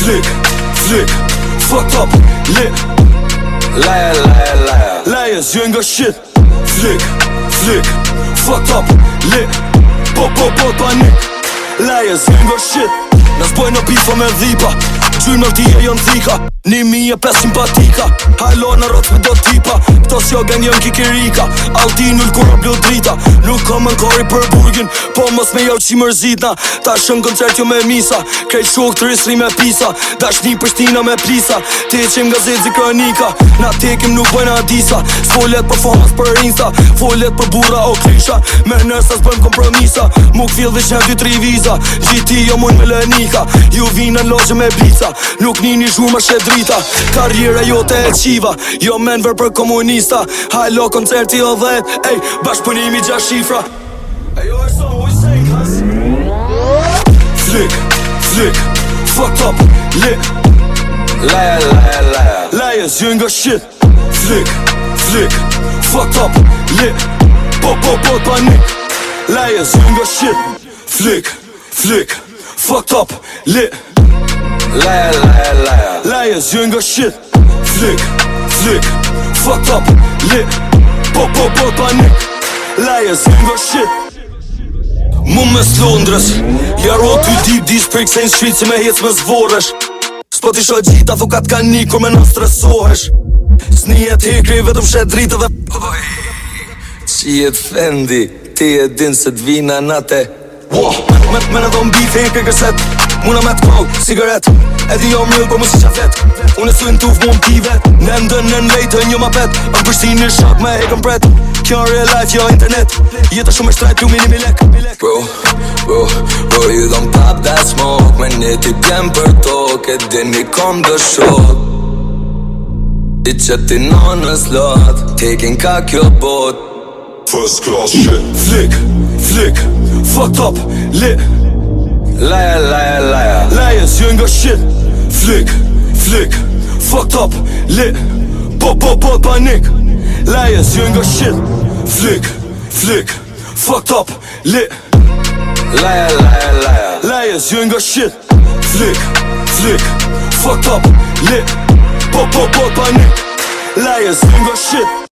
flick, flick, fucked up, lit. Liar, liar, liar. Liars, you ain't got shit. Flick, flick, fucked up, lit. Pop, pop, pop, panic. Liars, you ain't got shit. Nas bojnë bifa me dhipa, gjymë në tije jonë thika. 1.500 simpatika, hajlo në rocë me do tipa. Këto s'jo gang jën kikirika, alti null kura blu drita. Nuk kam në kori për burgin, po mos me jau qi mërzitna. Ta shën koncert jo me misa, krejt shok të risri me pisa. Dashni për shtina me plisa, te qim gazet zi kronika. Na tekim nuk bojna disa, s'folet për famas për insta. Folet për bura o klisha, me nërsa s'bojmë kompromisa. Mu kfill dhe qen 2-3 viza, gjiti jo mund me lënika. Ju vinë në logje me blica, nuk një zhur ma shet drita. Karriera jote e qiva, jo menver për komunista. Hajlo koncerti o 10, ej, bashkëpunimi 6 shifra. Ej, jo e so, what you say, cuz? Flick, flick, fucked up, lit. Liar, liar, liar. Liars, you ain't got shit. Flick, flick, fucked up, lit. Pop, pop, pop, panic. Liars, you ain't got shit. Flick, flick, fucked up, lit. Liar, liar, liar. Liars, you ain't got shit. Flick, flick, fucked up, lit. Pop, pop, pop, panic. Liars, you ain't got shit. Mu me s'Londres, ja ro ty deep dis për kësejnë street si me hec me zvoresh. S'po t'i sho gjita, thukat ka një kur me në stresohesh. S'nijet hekri, vetëm shet drita dhe qijet fendi, ti e din se t'vina nate. Me në dhom beef, hekri kërset, muna me t'kog, sigaret. Edhi jo mrëll, por mu si qafet. Unë e su në tuf, mu më pivet. Në ndën në lejtë, një ma pet. Në përshti një shak me hekën pret. Kjo real life, jo internet. Jeta shumë e shtrajt, lu minimi lek. Bro, you don't pop that smoke. Me një ti bjem për tok, e din mi kom dë shok. I që ti nonës lot, taking ka kjo bot. First class shit. Flick, flick, fucked up, lit. Liar, liar, liar. Liars, you ain't got shit. Flick, flick, fucked up, lit. Pop, pop, pop, panic. Liars, you ain't got shit. Flick, flick, fucked up, lit. Liar, liar, liar. Liars, you ain't got shit. Flick, flick, fucked up, lit. Pop, pop, pop, panic. Liars, you ain't got shit.